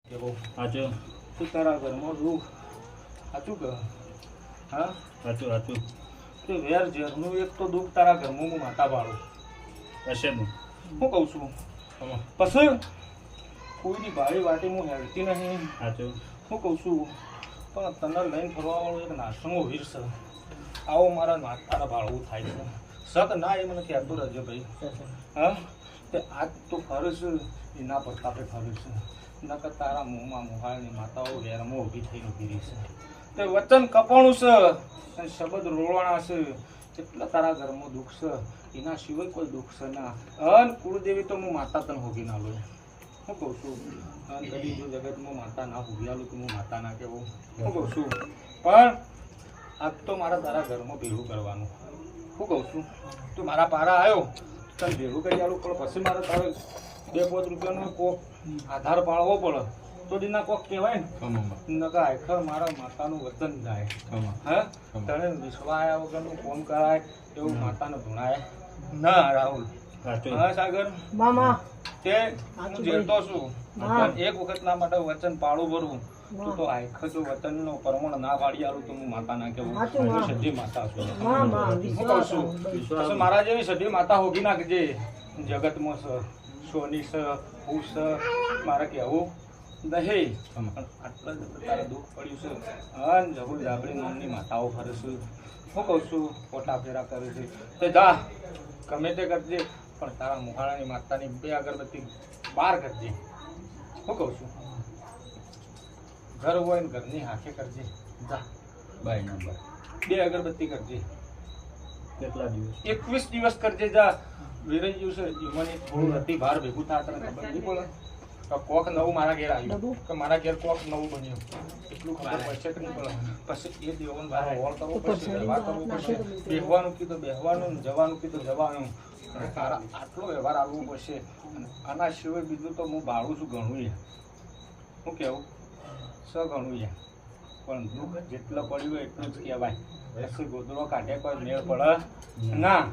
સાચું તું તારા ઘરમાં દુઃખ સાચું કર. હા સાચું સાચું તે વેર ઝેરનું એક તો દુઃખ તારા ઘરમાં હું માતા પાડું હશે ને હું કહું છું. પછી કોઈની ભાડી વાટી હું હેરતી નહીં. સાચું હું કહું છું પણ તને લઈને ફરવાવાળો એક નાસણો વીર છે. આવો મારા તારા ભાળવું થાય છે. સત ના એ મને કહેતો રહેજો ભાઈ. હા તે આજ તો ફરે છે એના પ્રતાપે ફરે છે. નકર તારા મોંમાં મોહાળની માતાઓ વેરમાં ઊભી થઈને ઊભી રહી છે. તે વચન કપાણું છે અને શબ્દ રોવાણા છે. કેટલા તારા ઘરમાં દુઃખ છે એના સિવાય કોઈ દુઃખ છે ના. અન કુળદેવી તો હું માતા તને હોગી ના લો. હું કહું છું અન કદી જો જગતમાં માતા ના હોગી આલું તો હું માતા ના કહેવું. હું કહું છું પણ આજ તો મારા તારા ઘરમાં ભેગું કરવાનું. હું કહું છું તું મારા પારા આવ્યો તને ભેગું કરી આલું પણ પછી મારે તારે 2-5 રૂપિયાનો કોક આધાર પાડવો પડે તો દીના કોક કહેવાય ને. નકા આખર મારા માતાનું વચન જાય. હા તને વિશ્વાયા વગરનું ફોન કરાય એવું માતાને ધૂણાય ના રાહુલ. હા સાગર મામા તે હું જેતો છું પણ એક વખત ના માટે વચન પાડું ભરું તું તો આખર જો વચનનો પ્રમાણ ના પાડી આલું તો હું માતા ના કહેવું. હું સધી માતા છું. હું કહું છું પછી મારા જેવી સધી માતા હોગી નાખજે જગતમાં છે સોની છે હું છે મારે કહેવું નહીં. આટલા જ તારે દુઃખ પડ્યું છે અને જબુલ જાબડી નામની માતાઓ ફરે છે. હું કહું છું પોટા ફેરા કરે છે તે જા ગમે તે કરજે પણ તારા મોહાળાની માતાની 2 અગરબત્તી બહાર કરજે. હું કહું છું ઘર હોય ને ઘરની હાથે કરજે. જા બાય ના બાય 2 અગરબત્તી કરજે. કેટલા દિવસ 21 દિવસ કરજે. જા વિરાઈ ગયું છે મને થોડું રતી બહાર ભેગું થાય તને ખબર નહીં પડે તો કોક નવું મારા ઘેર આવ્યું કે મારા ઘેર કોક નવું બન્યું એટલું ખબર પડશે કે નહીં પડે. પછી એ દેવોને બહાર હોળ કરવો પડશે વ્યવહાર કરવો પડશે. બેહવાનું કીધું બેહવાનું જવાનું કીધું જવાનું અને તારા આટલો વ્યવહાર આવવો પડશે. આના સિવાય બીજું તો હું ભાડું છું ઘણું યાર. શું કહેવું ઘણું યાર પણ દુઃખ જેટલો પડ્યું હોય એટલું જ કહેવાય. પછી ગોદડો કાઢે કોઈ મેળ પડે ના.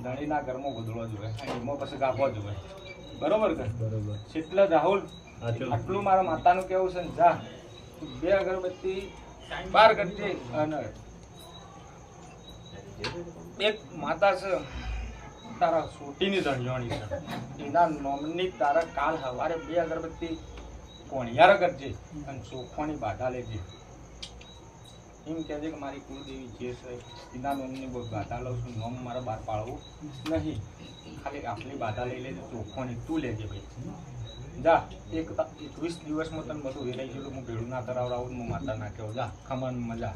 ધણીના ઘરમાં ગોદડો જોઈએ એમાં પછી ગાભો જોઈએ. બરોબર કે બરોબર એટલે રાહુલ આટલું મારા માતાનું કેવું છે ને જા 2 અગરબત્તી બહાર કરજે. અને એક માતા છે તારા સોટીની ધણિયાણી છે એના નોમની તારા કાલ સવારે 2 અગરબત્તી કોણિયાર કરજે અને ચોખવાની બાધા લેજે. એમ કહેજે કે મારી કુળદેવી જે છે એના નોમની બાધા લઉં છું. નોમ મારે બહાર પાડવું નહીં. ખાલી આપણી બાધા લઈ લેજે ચોખ્ખોની તું લેજે ભાઈ. જા 21 દિવસમાં તને બધું વેરાઈ ગયું. હું ભેડું ના કરાવડાવું હું માતા ના કહેવું. જા ખમણ મજા.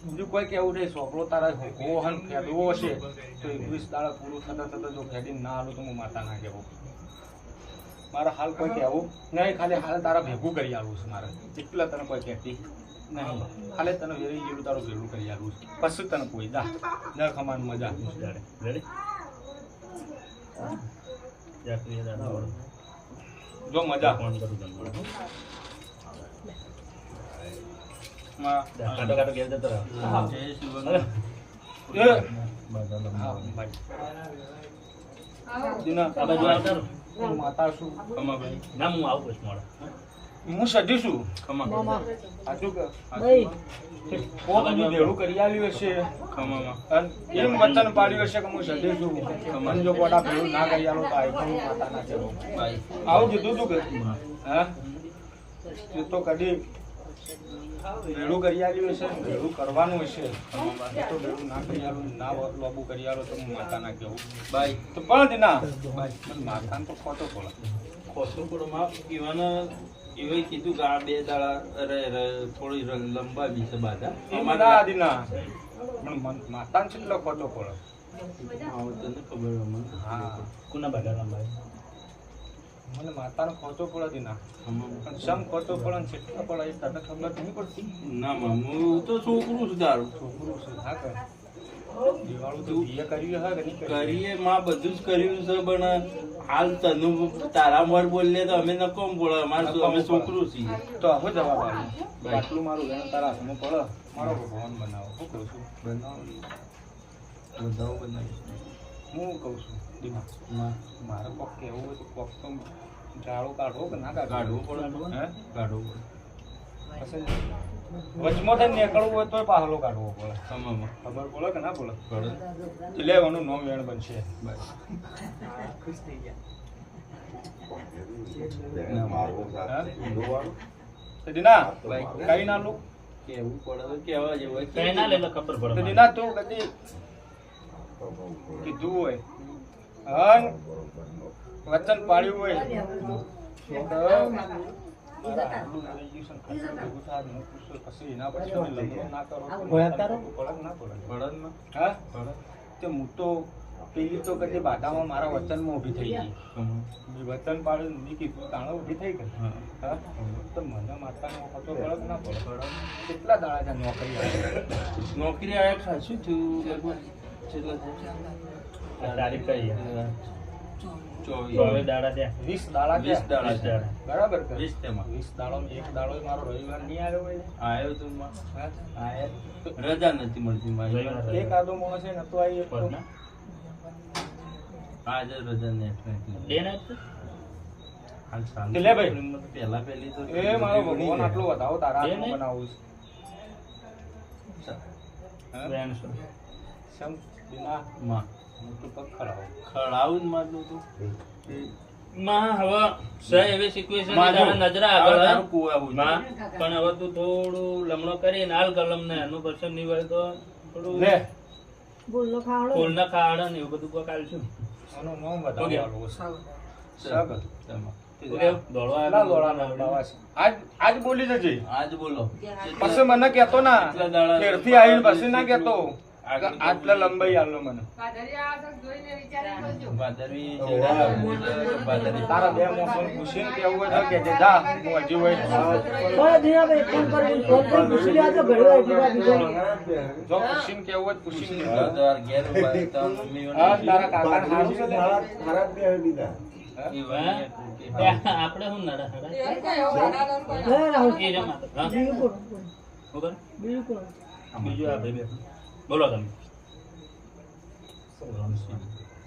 બીજું કોઈ કેવું નહીં. છોકરો તારા હોહન ફેદવો હશે તો 21 દાડા પૂરું થતા જો ફેદીને ના આવું તો હું માતા ના કહેવું. મારા હાલ કોઈ કહેવું નહીં. ખાલી હાલ તારા ભેગું કરી આવું છે મારે. એટલા તને કોઈ કહેતી નહીં. ખાલી તને વેરી ગયેલું તારું ભેગું કરી આવું છે પછી તને કોઈ જા જા ખમાન મજા. રેડી જો મજા ફોન કરું તમને માં કાટો કાટો ઘેર જતો રહો. દીના આ બાજુ આવતા રહો. હું માતા છું. ખમાભાઈ ના હું આવું પછી મોડા હું સજી છું. મામા સાચું કે ભાઈ કોક નું ભેળું કરી આલ્યું હશે અને એમ વચન પાડ્યું હશે કે હું સજી છું. મને જો કોટા ભેળું ના કરી આલો તો આખું માતા ના કહેવું. આવું કીધું તું કે હા એ તો કદી ભેળું કરી આલ્યું હશે ભેળું કરવાનું હશે. તો ભેળું ના કરી આલું ના લોબુ કરી આલો તો હું માતા ના કહેવું. બાય તો પણ દીના માથાને તો ખોટો પડે. ખોસુપુરમાં પીવાને એવી કીધું કે આ 2 દાડા થોડી લંબાવી છે બાધા. અમારા દીના પણ માતાને કેટલો ખોટો પડે. તને ખબર મને હા કોના બાધા લંબાવી મને માતાનો ખોટો પડે દીના પણ સમ ખોટો પડે ને કેટલો પડે એ તને ખબર નહીં પડતી. ના હું તો છોકરું છું તારું છોકરું છે હા કર દિવાળું તો બીએ કર્યું હા કે નહીં કર્યું? કરીએ માં બધું જ કર્યું છે પણ હાલ તને તારા મોર બોલીએ તો અમે નકોમ પડે અમારે અમે છોકરું છીએ. તો હવે જવાબ આવ્યો. આટલું મારું વેણ તારા હાથમાં પડે મારો ભગવાન બનાવો. શું કહું છું બનાવો હું કહું છું દીના મારે કોક કહેવું હોય તો કોક તો ઝાડુ કાઢવો કે ના કાઢવું? કાઢવું પડે. હે? કાઢવું પડે. પછી વચમાંથી નીકળવું હોય તોય પાહલો કાઢવો પડે. તમામાં. ખબર પડે કે ના પડે? પડે. એટલે એનું નામ વેણ બનશે. બસ. તો દીના બાઈક કઈ ના લો કેવું પડે તો કેવા જેવું હોય. કઈ ના લેલો ખબર તો પડે દીના તું કદી કીધું હોય હન વચન પાડ્યું હોય તો મારા આટલું લઈ ગયું છે ને ખાતું ભેગું થાય ને હું પૂછું પછી એના પછી તમે લગ્ન ના કરો તો પડે કે ના પડે? પડે જ ને. હા પડે. તે હું તો પેલી તો કદી બાધામાં મારા વચનમાં ઊભી થઈ ગઈ. મેં વચન પાડ્યું મેં કીધું તાણે ઊભી થઈ ગઈ. હા. હા તો મને માતાનો ખતો પડે કે ના પડે? કેટલા દાડા ત્યાં નોકરી આવે? નોકરી આવ્યા ખાસું થયું લગભગ કેટલા થયા? તારીખ કઈ 24 દાડા ત્યાં 20 દાડા 20 થયા. દાડા 20 દાડા. બરાબર કે 20 તેમાં 20 દાડામાં એક દાડો મારો રવિવાર નહીં આવ્યો હોય આવ્યો તો માં. હા આયા રજા નથી મળતી મારી. રવિવાર. એક આદો માણસ છે ને તો આવી એક તો પદના? આજે રજા નથી. બે ના જ છે? હાલ શાંતિ. એટલે ભાઈ. પહેલા પહેલી તો એ મારો ભગવાન આટલો વધાવો તારા બે હાથમાં નહીં? બનાવું છે હા? વેણ છે. સમ બિના માં મોટું પગ ખરાબ ખળાવું જ મારલું તું. માં હવે સહી એવી સિચ્યુએશન માં જો, નજર આગળ હવે હે. તારું કુવાવું છે. માં પણ હવે તું થોડું લમણો કરીને હાલ કલમ ને એનું પસંદ નહીં હોય તો થોડું લે ફૂલ ના ખાડ ને એવું બધું કોક આલશું. આનું નામ વધારવાનું છે સગ તેમાં. તું કેવું? દોડવા કેટલા આવ્યો? દોડાના બાવા છે આજ બોલી જજે આજ બોલો. પછી મને કહેતો ના કેટલા દાડા- ફેરથી આવીને પછી ના કહેતો કે આટલા લંબાઈ આલો મને ભાદરવી ચડાવ્યું એટલે ભાદરવી. તારા બે મોસમ પૂછીને કેવું હોય તો કહેજે જા હું હજી હોય જો પૂછીને કેવું હોય તો પૂછીને હવે તો આ ઘેર ઉભા હતા, તારા મમ્મીઓને હા તારા કાકા હારું છે ને? એ હા? વળી એ આપણે શું નડે હડે? એ રમા તો. હા? ખબર? બીજું આ ભાઈ બે. બોલો તમે. રમશે.